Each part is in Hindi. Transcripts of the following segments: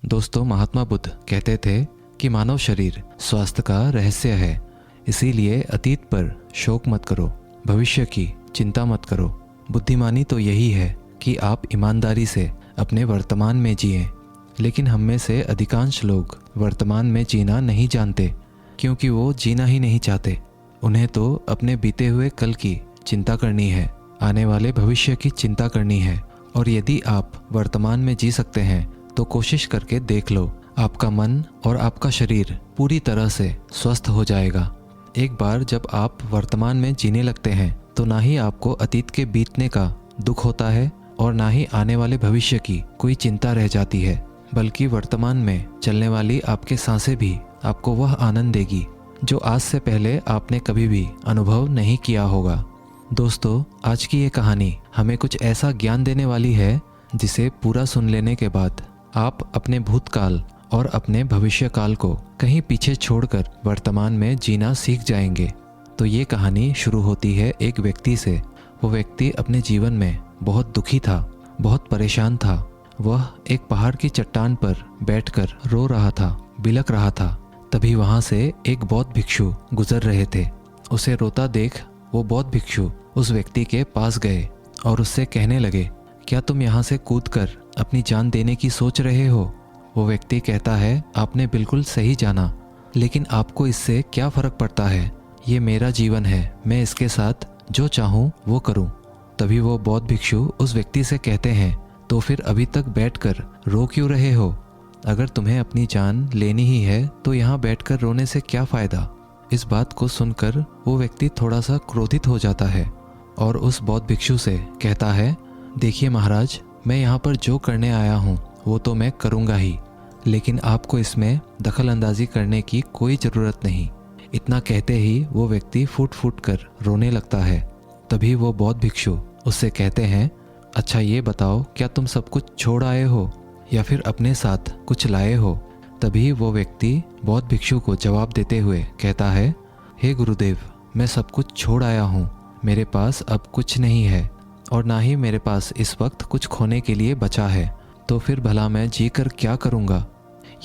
दोस्तों, महात्मा बुद्ध कहते थे कि मानव शरीर स्वास्थ्य का रहस्य है। इसीलिए अतीत पर शोक मत करो, भविष्य की चिंता मत करो। बुद्धिमानी तो यही है कि आप ईमानदारी से अपने वर्तमान में जिएं। लेकिन हम में से अधिकांश लोग वर्तमान में जीना नहीं जानते, क्योंकि वो जीना ही नहीं चाहते। उन्हें तो अपने बीते हुए कल की चिंता करनी है, आने वाले भविष्य की चिंता करनी है। और यदि आप वर्तमान में जी सकते हैं तो कोशिश करके देख लो, आपका मन और आपका शरीर पूरी तरह से स्वस्थ हो जाएगा। एक बार जब आप वर्तमान में जीने लगते हैं तो ना ही आपको अतीत के बीतने का दुख होता है और ना ही आने वाले भविष्य की कोई चिंता रह जाती है, बल्कि वर्तमान में चलने वाली आपके सांसें भी आपको वह आनंद देगी जो आज से पहले आपने कभी भी अनुभव नहीं किया होगा। दोस्तों, आज की ये कहानी हमें कुछ ऐसा ज्ञान देने वाली है जिसे पूरा सुन लेने के बाद आप अपने भूतकाल और अपने भविष्य काल को कहीं पीछे छोड़कर वर्तमान में जीना सीख जाएंगे। तो ये कहानी शुरू होती है एक व्यक्ति से। वो व्यक्ति अपने जीवन में बहुत दुखी था, बहुत परेशान था। वह एक पहाड़ की चट्टान पर बैठकर रो रहा था, बिलख रहा था। तभी वहाँ से एक बौद्ध भिक्षु गुजर रहे थे। उसे रोता देख वो बौद्ध भिक्षु उस व्यक्ति के पास गए और उससे कहने लगे, क्या तुम यहाँ से कूदकर अपनी जान देने की सोच रहे हो? वो व्यक्ति कहता है, आपने बिल्कुल सही जाना, लेकिन आपको इससे क्या फ़र्क पड़ता है? ये मेरा जीवन है, मैं इसके साथ जो चाहूँ वो करूँ। तभी वो बौद्ध भिक्षु उस व्यक्ति से कहते हैं, तो फिर अभी तक बैठकर रो क्यों रहे हो? अगर तुम्हें अपनी जान लेनी ही है तो यहाँ बैठकर रोने से क्या फ़ायदा? इस बात को सुनकर वो व्यक्ति थोड़ा सा क्रोधित हो जाता है और उस बौद्ध भिक्षु से कहता है, देखिए महाराज, मैं यहाँ पर जो करने आया हूँ वो तो मैं करूँगा ही, लेकिन आपको इसमें दखल अंदाजी करने की कोई ज़रूरत नहीं। इतना कहते ही वो व्यक्ति फूट फूट कर रोने लगता है। तभी वो बौद्ध भिक्षु उससे कहते हैं, अच्छा ये बताओ, क्या तुम सब कुछ छोड़ आए हो या फिर अपने साथ कुछ लाए हो? तभी वो व्यक्ति बौद्ध भिक्षु को जवाब देते हुए कहता है, हे गुरुदेव, मैं सब कुछ छोड़ आया हूँ। मेरे पास अब कुछ नहीं है और ना ही मेरे पास इस वक्त कुछ खोने के लिए बचा है, तो फिर भला मैं जी कर क्या करूँगा?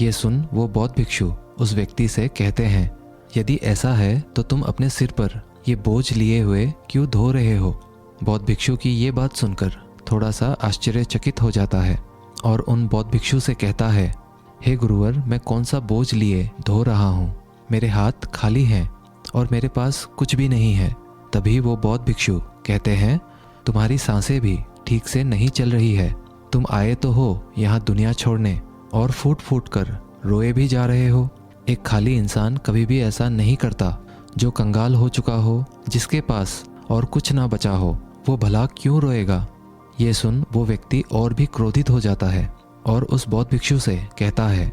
ये सुन वो बौद्ध भिक्षु उस व्यक्ति से कहते हैं, यदि ऐसा है तो तुम अपने सिर पर ये बोझ लिए हुए क्यों धो रहे हो? बौद्ध भिक्षु की ये बात सुनकर थोड़ा सा आश्चर्यचकित हो जाता है और उन बौद्ध भिक्षु से कहता है, हे गुरुवर, मैं कौन सा बोझ लिए धो रहा हूँ? मेरे हाथ खाली हैं और मेरे पास कुछ भी नहीं है। तभी वो बौद्ध भिक्षु कहते हैं, तुम्हारी सांसें भी ठीक से नहीं चल रही है। तुम आए तो हो यहाँ दुनिया छोड़ने और फूट फूट कर रोए भी जा रहे हो। एक खाली इंसान कभी भी ऐसा नहीं करता। जो कंगाल हो चुका हो, जिसके पास और कुछ ना बचा हो, वो भला क्यों रोएगा? ये सुन वो व्यक्ति और भी क्रोधित हो जाता है और उस बौद्ध भिक्षु से कहता है,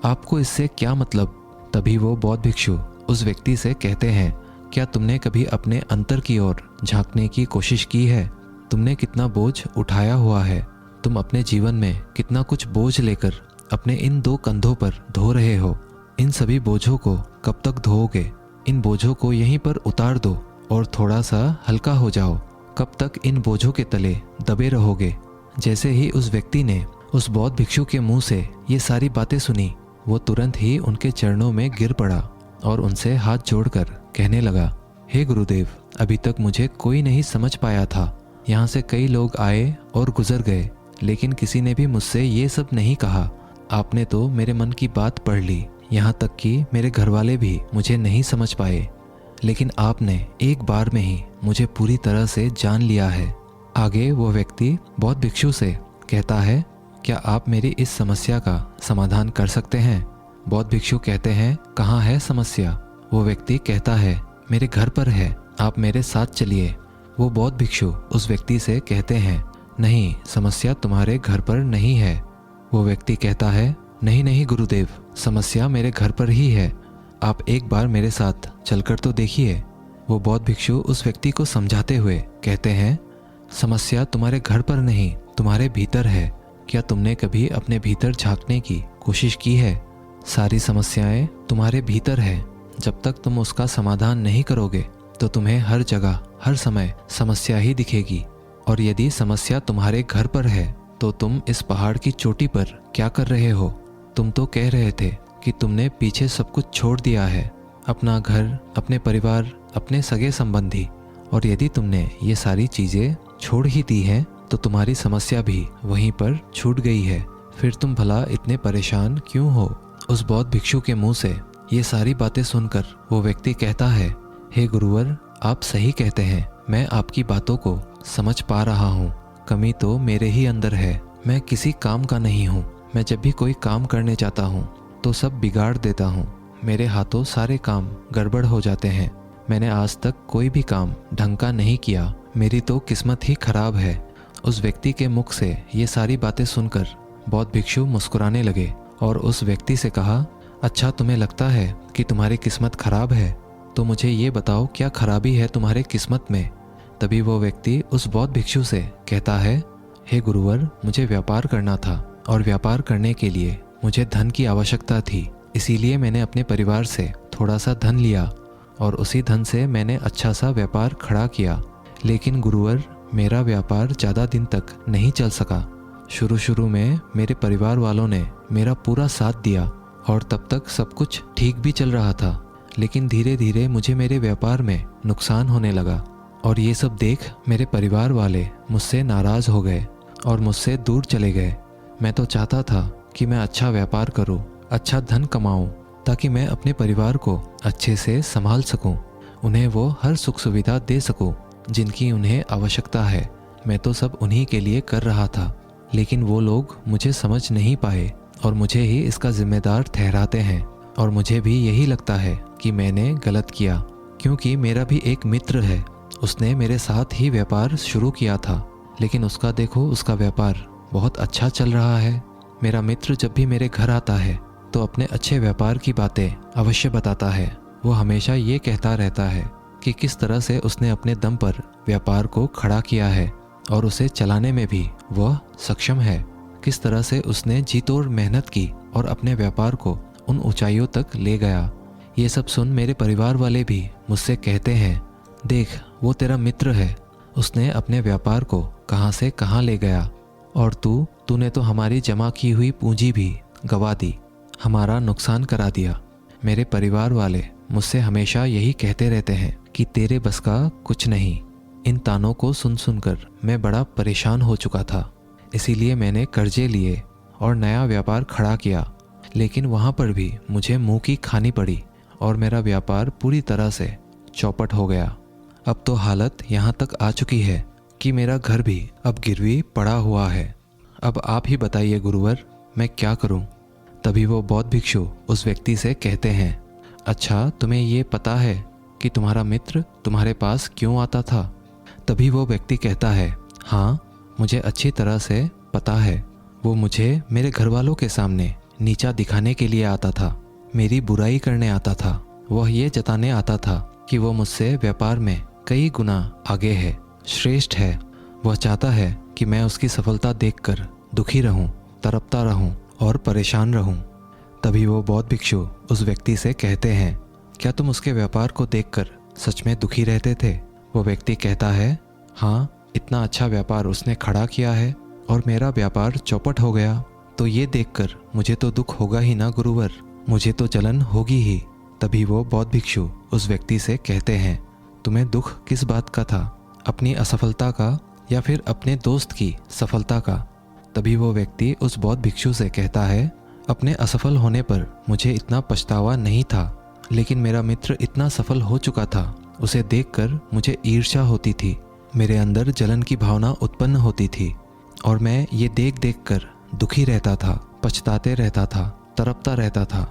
आपको इससे क्या मतलब? तभी वो बौद्ध भिक्षु उस व्यक्ति से कहते हैं, क्या तुमने कभी अपने अंतर की ओर झांकने की कोशिश की है? तुमने कितना बोझ उठाया हुआ है? तुम अपने जीवन में कितना कुछ बोझ लेकर अपने इन दो कंधों पर धो रहे हो? इन सभी बोझों को कब तक धोओगे? इन बोझों को यहीं पर उतार दो और थोड़ा सा हल्का हो जाओ। कब तक इन बोझों के तले दबे रहोगे? जैसे ही उस व्यक्ति ने उस बौद्ध भिक्षु के मुंह से ये सारी बातें सुनी, वो तुरंत ही उनके चरणों में गिर पड़ा और उनसे हाथ जोड़कर कहने लगा, हे गुरुदेव, अभी तक मुझे कोई नहीं समझ पाया था। यहाँ से कई लोग आए और गुजर गए, लेकिन किसी ने भी मुझसे ये सब नहीं कहा। आपने तो मेरे मन की बात पढ़ ली, यहाँ तक कि मेरे घर वाले भी मुझे नहीं समझ पाए, लेकिन आपने एक बार में ही मुझे पूरी तरह से जान लिया है। आगे वो व्यक्ति बौद्ध भिक्षु से कहता है, क्या आप मेरी इस समस्या का समाधान कर सकते हैं? बौद्ध भिक्षु कहते हैं, कहाँ है समस्या? वो व्यक्ति कहता है, मेरे घर पर है, आप मेरे साथ चलिए। वो बौद्ध भिक्षु उस व्यक्ति से कहते हैं, नहीं, समस्या तुम्हारे घर पर नहीं है। वो व्यक्ति कहता है, नहीं नहीं गुरुदेव, समस्या मेरे घर पर ही है। आप एक बार मेरे साथ चलकर तो देखिए। वो बौद्ध भिक्षु उस व्यक्ति को समझाते हुए कहते हैं, समस्या तुम्हारे घर पर नहीं, तुम्हारे भीतर है। क्या तुमने कभी अपने भीतर झांकने की कोशिश की है? सारी समस्याएं तुम्हारे भीतर है। जब तक तुम उसका समाधान नहीं करोगे तो तुम्हें हर जगह हर समय समस्या ही दिखेगी। और यदि समस्या तुम्हारे घर पर है तो तुम इस पहाड़ की चोटी पर क्या कर रहे हो? तुम तो कह रहे थे कि तुमने पीछे सब कुछ छोड़ दिया है, अपना घर, अपने परिवार, अपने सगे संबंधी, और यदि तुमने ये सारी चीज़ें छोड़ ही दी हैं तो तुम्हारी समस्या भी वहीं पर छूट गई है। फिर तुम भला इतने परेशान क्यों हो? उस बौद्ध भिक्षु के मुंह से ये सारी बातें सुनकर वो व्यक्ति कहता है, हे गुरुवर, आप सही कहते हैं, मैं आपकी बातों को समझ पा रहा हूँ। कमी तो मेरे ही अंदर है, मैं किसी काम का नहीं हूँ। मैं जब भी कोई काम करने जाता हूँ तो सब बिगाड़ देता हूँ। मेरे हाथों सारे काम गड़बड़ हो जाते हैं। मैंने आज तक कोई भी काम ढंग का नहीं किया। मेरी तो किस्मत ही खराब है। उस व्यक्ति के मुख से ये सारी बातें सुनकर बौद्ध भिक्षु मुस्कुराने लगे और उस व्यक्ति से कहा, अच्छा, तुम्हें लगता है कि तुम्हारी किस्मत खराब है, तो मुझे ये बताओ क्या खराबी है तुम्हारे किस्मत में? तभी वो व्यक्ति उस बौद्ध भिक्षु से कहता है, हे गुरुवर, मुझे व्यापार करना था और व्यापार करने के लिए मुझे धन की आवश्यकता थी। इसीलिए मैंने अपने परिवार से थोड़ा सा धन लिया और उसी धन से मैंने अच्छा सा व्यापार खड़ा किया। लेकिन गुरुवर, मेरा व्यापार ज़्यादा दिन तक नहीं चल सका। शुरू में मेरे परिवार वालों ने मेरा पूरा साथ दिया और तब तक सब कुछ ठीक भी चल रहा था। लेकिन धीरे धीरे मुझे मेरे व्यापार में नुकसान होने लगा और ये सब देख मेरे परिवार वाले मुझसे नाराज़ हो गए और मुझसे दूर चले गए। मैं तो चाहता था कि मैं अच्छा व्यापार करूं, अच्छा धन कमाऊं, ताकि मैं अपने परिवार को अच्छे से संभाल सकूं, उन्हें वो हर सुख सुविधा दे सकूं जिनकी उन्हें आवश्यकता है। मैं तो सब उन्हीं के लिए कर रहा था, लेकिन वो लोग मुझे समझ नहीं पाए और मुझे ही इसका जिम्मेदार ठहराते हैं। और मुझे भी यही लगता है कि मैंने गलत किया, क्योंकि मेरा भी एक मित्र है, उसने मेरे साथ ही व्यापार शुरू किया था, लेकिन उसका देखो, उसका व्यापार बहुत अच्छा चल रहा है। मेरा मित्र जब भी मेरे घर आता है तो अपने अच्छे व्यापार की बातें अवश्य बताता है। वो हमेशा ये कहता रहता है कि किस तरह से उसने अपने दम पर व्यापार को खड़ा किया है और उसे चलाने में भी वह सक्षम है। किस तरह से उसने जी तोड़ मेहनत की और अपने व्यापार को उन ऊंचाइयों तक ले गया। ये सब सुन मेरे परिवार वाले भी मुझसे कहते हैं, देख, वो तेरा मित्र है, उसने अपने व्यापार को कहाँ से कहाँ ले गया, और तूने तो हमारी जमा की हुई पूंजी भी गवा दी, हमारा नुकसान करा दिया। मेरे परिवार वाले मुझसे हमेशा यही कहते रहते हैं कि तेरे बस का कुछ नहीं। इन तानों को सुन सुनकर मैं बड़ा परेशान हो चुका था। इसीलिए मैंने कर्जे लिए और नया व्यापार खड़ा किया, लेकिन वहाँ पर भी मुझे मुंह की खानी पड़ी और मेरा व्यापार पूरी तरह से चौपट हो गया। अब तो हालत यहाँ तक आ चुकी है कि मेरा घर भी अब गिरवी पड़ा हुआ है। अब आप ही बताइए गुरुवर, मैं क्या करूं? तभी वो बौद्ध भिक्षु उस व्यक्ति से कहते हैं, अच्छा, तुम्हें ये पता है कि तुम्हारा मित्र तुम्हारे पास क्यों आता था? तभी वो व्यक्ति कहता है, हाँ, मुझे अच्छी तरह से पता है। वो मुझे मेरे घर वालों के सामने नीचा दिखाने के लिए आता था, मेरी बुराई करने आता था। वह ये जताने आता था कि वो मुझसे व्यापार में कई गुना आगे है, श्रेष्ठ है। वह चाहता है कि मैं उसकी सफलता देखकर दुखी रहूं, तड़पता रहूं और परेशान रहूं। तभी वो बौद्ध भिक्षु उस व्यक्ति से कहते हैं, क्या तुम उसके व्यापार को देखकर सच में दुखी रहते थे? वो व्यक्ति कहता है, हाँ, इतना अच्छा व्यापार उसने खड़ा किया है और मेरा व्यापार चौपट हो गया, तो ये देखकर मुझे तो दुख होगा ही ना गुरुवर, मुझे तो जलन होगी ही। तभी वो बौद्ध भिक्षु उस व्यक्ति से कहते हैं, तुम्हें दुख किस बात का था, अपनी असफलता का या फिर अपने दोस्त की सफलता का? तभी वो व्यक्ति उस बौद्ध भिक्षु से कहता है, अपने असफल होने पर मुझे इतना पछतावा नहीं था, लेकिन मेरा मित्र इतना सफल हो चुका था, उसे देखकर मुझे ईर्ष्या होती थी, मेरे अंदर जलन की भावना उत्पन्न होती थी और मैं ये देख देख कर दुखी रहता था, पछताते रहता था, तड़पता रहता था।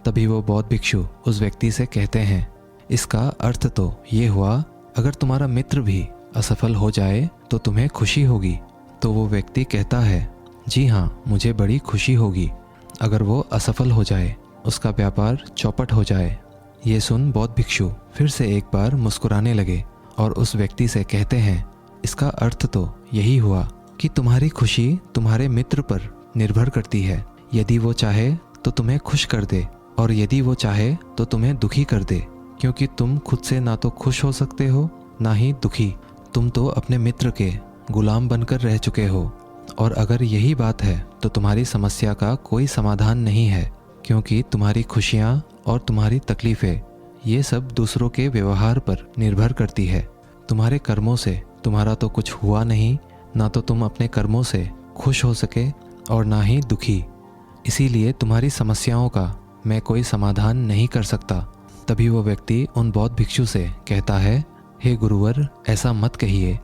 तभी वो बौद्ध भिक्षु उस व्यक्ति से कहते हैं, इसका अर्थ तो ये हुआ, अगर तुम्हारा मित्र भी असफल हो जाए तो तुम्हें खुशी होगी। तो वो व्यक्ति कहता है, जी हाँ, मुझे बड़ी खुशी होगी अगर वो असफल हो जाए, उसका व्यापार चौपट हो जाए। ये सुन बौद्ध भिक्षु फिर से एक बार मुस्कुराने लगे और उस व्यक्ति से कहते हैं, इसका अर्थ तो यही हुआ कि तुम्हारी खुशी तुम्हारे मित्र पर निर्भर करती है। यदि वो चाहे तो तुम्हें खुश कर दे और यदि वो चाहे तो तुम्हें दुखी कर दे, क्योंकि तुम खुद से ना तो खुश हो सकते हो ना ही दुखी। तुम तो अपने मित्र के गुलाम बनकर रह चुके हो। और अगर यही बात है तो तुम्हारी समस्या का कोई समाधान नहीं है, क्योंकि तुम्हारी खुशियाँ और तुम्हारी तकलीफ़ें ये सब दूसरों के व्यवहार पर निर्भर करती है। तुम्हारे कर्मों से तुम्हारा तो कुछ हुआ नहीं, ना तो तुम अपने कर्मों से खुश हो सके और ना ही दुखी। इसीलिए तुम्हारी समस्याओं का मैं कोई समाधान नहीं कर सकता। तभी वो व्यक्ति उन बौद्ध भिक्षु से कहता है, हे गुरुवर, ऐसा मत कहिए।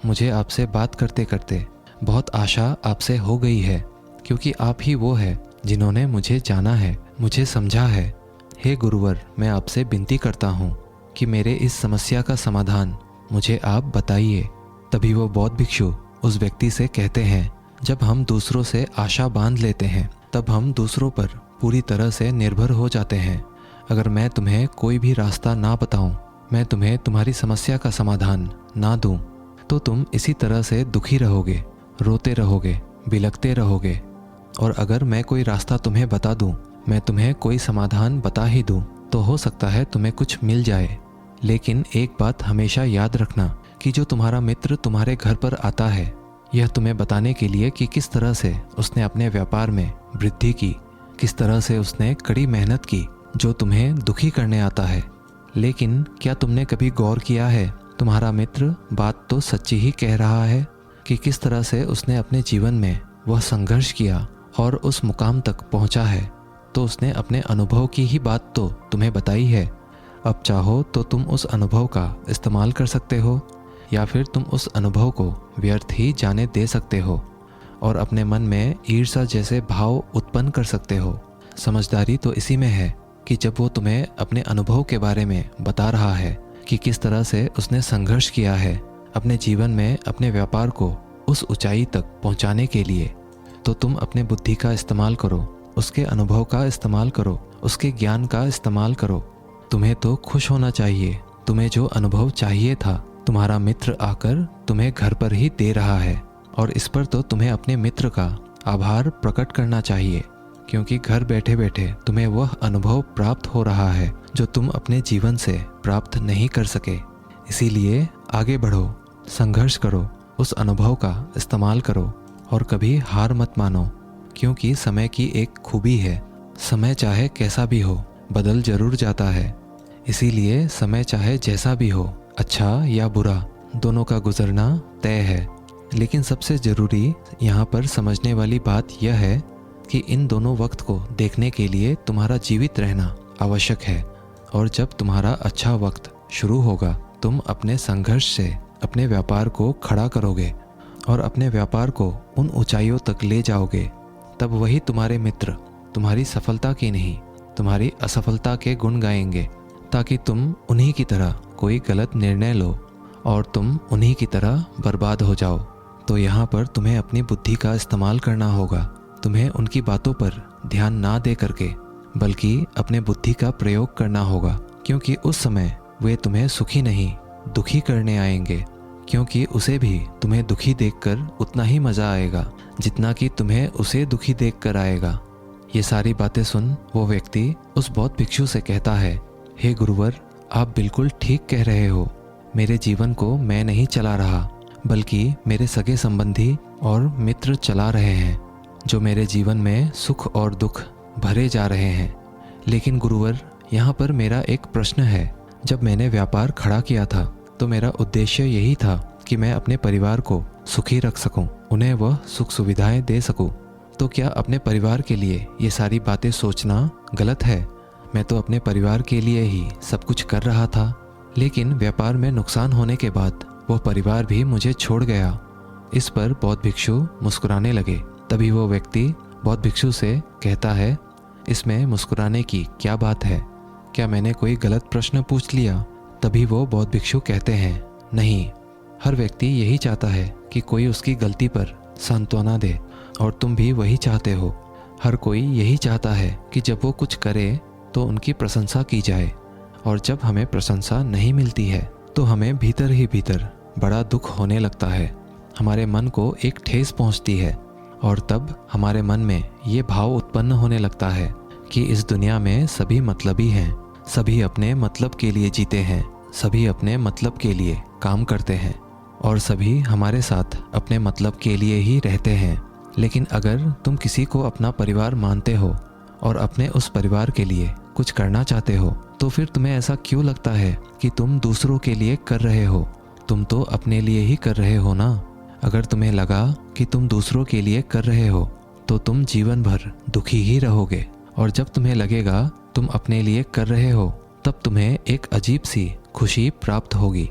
मुझे आपसे बात करते करते बहुत आशा आपसे हो गई है, क्योंकि आप ही वो है जिन्होंने मुझे जाना है, मुझे समझा है। हे गुरुवर, मैं आपसे विनती करता हूँ कि मेरे इस समस्या का समाधान मुझे आप बताइए। तभी वो बौद्ध भिक्षु उस व्यक्ति से कहते हैं, जब हम दूसरों से आशा बांध लेते हैं तब हम दूसरों पर पूरी तरह से निर्भर हो जाते हैं। अगर मैं तुम्हें कोई भी रास्ता ना बताऊं, मैं तुम्हें तुम्हारी समस्या का समाधान ना दूं, तो तुम इसी तरह से दुखी रहोगे, रोते रहोगे, बिलखते रहोगे। और अगर मैं कोई रास्ता तुम्हें बता दूं, मैं तुम्हें कोई समाधान बता ही दूं, तो हो सकता है तुम्हें कुछ मिल जाए। लेकिन एक बात हमेशा याद रखना कि जो तुम्हारा मित्र तुम्हारे घर पर आता है, यह तुम्हें बताने के लिए कि किस तरह से उसने अपने व्यापार में वृद्धि की, किस तरह से उसने कड़ी मेहनत की, जो तुम्हें दुखी करने आता है। लेकिन क्या तुमने कभी गौर किया है, तुम्हारा मित्र बात तो सच्ची ही कह रहा है कि किस तरह से उसने अपने जीवन में वह संघर्ष किया और उस मुकाम तक पहुंचा है। तो उसने अपने अनुभव की ही बात तो तुम्हें बताई है। अब चाहो तो तुम उस अनुभव का इस्तेमाल कर सकते हो, या फिर तुम उस अनुभव को व्यर्थ ही जाने दे सकते हो और अपने मन में ईर्ष्या जैसे भाव उत्पन्न कर सकते हो। समझदारी तो इसी में है कि जब वो तुम्हें अपने अनुभव के बारे में बता रहा है कि किस तरह से उसने संघर्ष किया है अपने जीवन में अपने व्यापार को उस ऊंचाई तक पहुंचाने के लिए, तो तुम अपने बुद्धि का इस्तेमाल करो, उसके अनुभव का इस्तेमाल करो, उसके ज्ञान का इस्तेमाल करो। तुम्हें तो खुश होना चाहिए। तुम्हें जो अनुभव चाहिए था तुम्हारा मित्र आकर तुम्हें घर पर ही दे रहा है, और इस पर तो तुम्हें अपने मित्र का आभार प्रकट करना चाहिए, क्योंकि घर बैठे बैठे तुम्हें वह अनुभव प्राप्त हो रहा है जो तुम अपने जीवन से प्राप्त नहीं कर सके। इसीलिए आगे बढ़ो, संघर्ष करो, उस अनुभव का इस्तेमाल करो और कभी हार मत मानो, क्योंकि समय की एक खूबी है, समय चाहे कैसा भी हो बदल जरूर जाता है। इसीलिए समय चाहे जैसा भी हो, अच्छा या बुरा, दोनों का गुजरना तय है। लेकिन सबसे ज़रूरी यहाँ पर समझने वाली बात यह है कि इन दोनों वक्त को देखने के लिए तुम्हारा जीवित रहना आवश्यक है। और जब तुम्हारा अच्छा वक्त शुरू होगा, तुम अपने संघर्ष से अपने व्यापार को खड़ा करोगे और अपने व्यापार को उन ऊंचाइयों तक ले जाओगे। तब वही तुम्हारे मित्र तुम्हारी सफलता की नहीं, तुम्हारी असफलता के गुण गाएंगे, ताकि तुम उन्हीं की तरह कोई गलत निर्णय लो और तुम उन्हीं की तरह बर्बाद हो जाओ। तो यहाँ पर तुम्हें अपनी बुद्धि का इस्तेमाल करना होगा। तुम्हें उनकी बातों पर ध्यान ना दे करके बल्कि अपने बुद्धि का प्रयोग करना होगा, क्योंकि उस समय वे तुम्हें सुखी नहीं दुखी करने आएंगे, क्योंकि उसे भी तुम्हें दुखी देखकर उतना ही मज़ा आएगा जितना कि तुम्हें उसे दुखी देखकर आएगा। ये सारी बातें सुन वो व्यक्ति उस बौद्ध भिक्षु से कहता है, हे गुरुवर, आप बिल्कुल ठीक कह रहे हो। मेरे जीवन को मैं नहीं चला रहा, बल्कि मेरे सगे संबंधी और मित्र चला रहे हैं, जो मेरे जीवन में सुख और दुख भरे जा रहे हैं। लेकिन गुरुवर, यहाँ पर मेरा एक प्रश्न है। जब मैंने व्यापार खड़ा किया था तो मेरा उद्देश्य यही था कि मैं अपने परिवार को सुखी रख सकूं, उन्हें वह सुख सुविधाएं दे सकूं। तो क्या अपने परिवार के लिए ये सारी बातें सोचना गलत है? मैं तो अपने परिवार के लिए ही सब कुछ कर रहा था, लेकिन व्यापार में नुकसान होने के बाद वह परिवार भी मुझे छोड़ गया। इस पर बौद्ध भिक्षु मुस्कुराने लगे। तभी वो व्यक्ति बौद्ध भिक्षु से कहता है, इसमें मुस्कुराने की क्या बात है? क्या मैंने कोई गलत प्रश्न पूछ लिया? तभी वो बौद्ध भिक्षु कहते हैं, नहीं, हर व्यक्ति यही चाहता है कि कोई उसकी गलती पर सांत्वना दे, और तुम भी वही चाहते हो। हर कोई यही चाहता है कि जब वो कुछ करे तो उनकी प्रशंसा की जाए, और जब हमें प्रशंसा नहीं मिलती है तो हमें भीतर ही भीतर बड़ा दुख होने लगता है। हमारे मन को एक ठेस पहुंचती है, और तब हमारे मन में ये भाव उत्पन्न होने लगता है कि इस दुनिया में सभी मतलबी हैं, सभी अपने मतलब के लिए जीते हैं, सभी अपने मतलब के लिए काम करते हैं। और सभी हमारे साथ अपने मतलब के लिए ही रहते हैं। लेकिन अगर तुम किसी को अपना परिवार मानते हो और अपने उस परिवार के लिए कुछ करना चाहते हो, तो फिर तुम्हें ऐसा क्यों लगता है कि तुम दूसरों के लिए कर रहे हो? तुम तो अपने लिए ही कर रहे हो ना। अगर तुम्हें लगा कि तुम दूसरों के लिए कर रहे हो तो तुम जीवन भर दुखी ही रहोगे। और जब तुम्हें लगेगा तुम अपने लिए कर रहे हो, तब तुम्हें एक अजीब सी खुशी प्राप्त होगी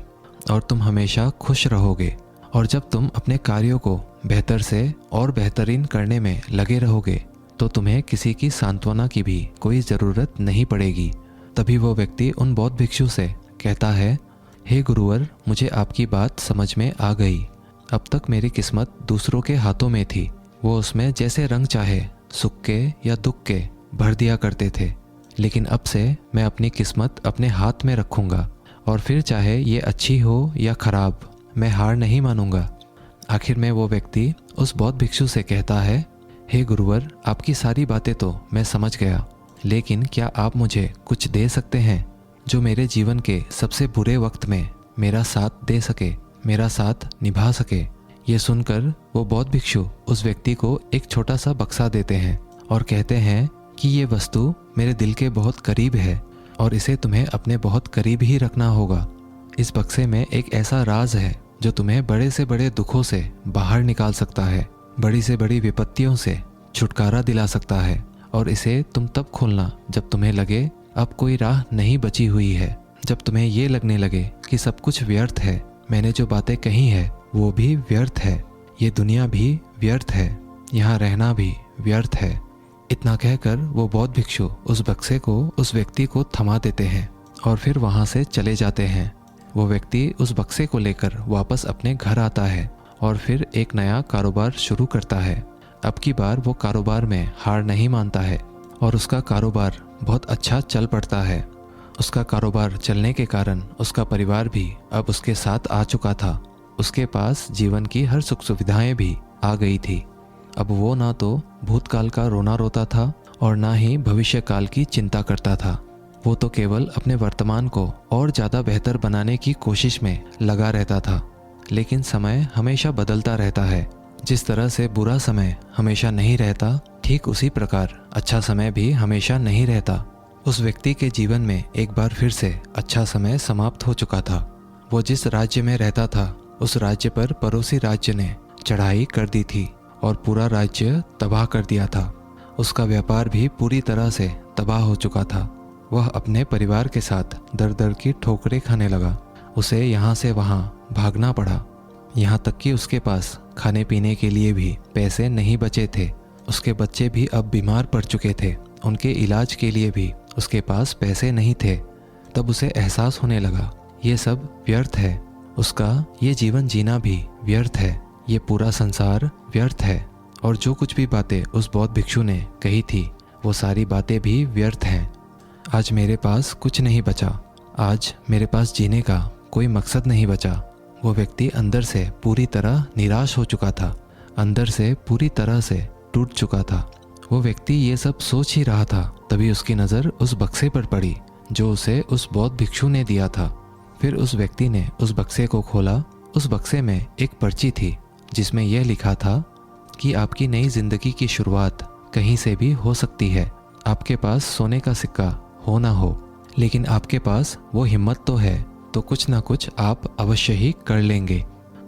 और तुम हमेशा खुश रहोगे। और जब तुम अपने कार्यों को बेहतर से और बेहतरीन करने में लगे रहोगे तो तुम्हें किसी की सांत्वना की भी कोई ज़रूरत नहीं पड़ेगी। तभी वो व्यक्ति उन बौद्ध भिक्षु से कहता है, हे गुरुवर, मुझे आपकी बात समझ में आ गई। अब तक मेरी किस्मत दूसरों के हाथों में थी। वो उसमें जैसे रंग चाहे सुख के या दुख के भर दिया करते थे। लेकिन अब से मैं अपनी किस्मत अपने हाथ में रखूँगा और फिर चाहे ये अच्छी हो या खराब, मैं हार नहीं मानूंगा। आखिर में वो व्यक्ति उस बौद्ध भिक्षु से कहता है, हे गुरुवर, आपकी सारी बातें तो मैं समझ गया, लेकिन क्या आप मुझे कुछ दे सकते हैं जो मेरे जीवन के सबसे बुरे वक्त में मेरा साथ दे सके, मेरा साथ निभा सके? ये सुनकर वो बौद्ध भिक्षु उस व्यक्ति को एक छोटा सा बक्सा देते हैं और कहते हैं कि ये वस्तु मेरे दिल के बहुत करीब है और इसे तुम्हें अपने बहुत करीब ही रखना होगा। इस बक्से में एक ऐसा राज है जो तुम्हें बड़े से बड़े दुखों से बाहर निकाल सकता है, बड़ी से बड़ी विपत्तियों से छुटकारा दिला सकता है। और इसे तुम तब खोलना जब तुम्हें लगे अब कोई राह नहीं बची हुई है, जब तुम्हें ये लगने लगे कि सब कुछ व्यर्थ है, मैंने जो बातें कही है वो भी व्यर्थ है, ये दुनिया भी व्यर्थ है, यहाँ रहना भी व्यर्थ है। इतना कहकर वो बौद्ध भिक्षु उस बक्से को उस व्यक्ति को थमा देते हैं और फिर वहाँ से चले जाते हैं। वो व्यक्ति उस बक्से को लेकर वापस अपने घर आता है और फिर एक नया कारोबार शुरू करता है। अब की बार वो कारोबार में हार नहीं मानता है और उसका कारोबार बहुत अच्छा चल पड़ता है। उसका कारोबार चलने के कारण उसका परिवार भी अब उसके साथ आ चुका था। उसके पास जीवन की हर सुख सुविधाएं भी आ गई थी। अब वो ना तो भूतकाल का रोना रोता था और ना ही भविष्य काल की चिंता करता था। वो तो केवल अपने वर्तमान को और ज़्यादा बेहतर बनाने की कोशिश में लगा रहता था। लेकिन समय हमेशा बदलता रहता है। जिस तरह से बुरा समय हमेशा नहीं रहता, ठीक उसी प्रकार अच्छा समय भी हमेशा नहीं रहता। उस व्यक्ति के जीवन में एक बार फिर से अच्छा समय समाप्त हो चुका था। वो जिस राज्य में रहता था उस राज्य पर पड़ोसी राज्य ने चढ़ाई कर दी थी और पूरा राज्य तबाह कर दिया था। उसका व्यापार भी पूरी तरह से तबाह हो चुका था। वह अपने परिवार के साथ दर दर की ठोकरें खाने लगा। उसे यहाँ से वहाँ भागना पड़ा, यहाँ तक कि उसके पास खाने पीने के लिए भी पैसे नहीं बचे थे। उसके बच्चे भी अब बीमार पड़ चुके थे, उनके इलाज के लिए भी उसके पास पैसे नहीं थे। तब उसे एहसास होने लगा ये सब व्यर्थ है, उसका ये जीवन जीना भी व्यर्थ है, ये पूरा संसार व्यर्थ है। और जो कुछ भी बातें उस बौद्ध भिक्षु ने कही थी वो सारी बातें भी व्यर्थ हैं। आज मेरे पास कुछ नहीं बचा, आज मेरे पास जीने का कोई मकसद नहीं बचा। वो व्यक्ति अंदर से पूरी तरह निराश हो चुका था, अंदर से पूरी तरह से टूट चुका था। वो व्यक्ति ये सब सोच ही रहा था, तभी उसकी नज़र उस बक्से पर पड़ी जो उसे उस बौद्ध भिक्षु ने दिया था। फिर उस व्यक्ति ने उस बक्से को खोला। उस बक्से में एक पर्ची थी जिसमें यह लिखा था कि आपकी नई जिंदगी की शुरुआत कहीं से भी हो सकती है। आपके पास सोने का सिक्का हो ना हो, लेकिन आपके पास वो हिम्मत तो है, तो कुछ ना कुछ आप अवश्य ही कर लेंगे।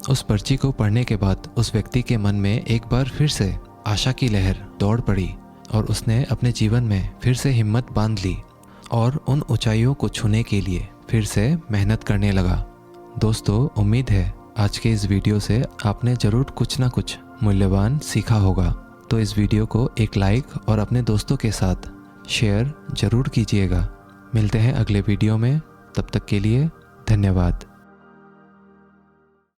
उस पर्ची को पढ़ने के बाद उस व्यक्ति के मन में एक बार फिर से आशा की लहर दौड़ पड़ी और उसने अपने जीवन में फिर से हिम्मत बांध ली और उन ऊंचाइयों को छूने के लिए फिर से मेहनत करने लगा। दोस्तों, उम्मीद है आज के इस वीडियो से आपने ज़रूर कुछ ना कुछ मूल्यवान सीखा होगा। तो इस वीडियो को एक लाइक और अपने दोस्तों के साथ शेयर ज़रूर कीजिएगा। मिलते हैं अगले वीडियो में, तब तक के लिए धन्यवाद।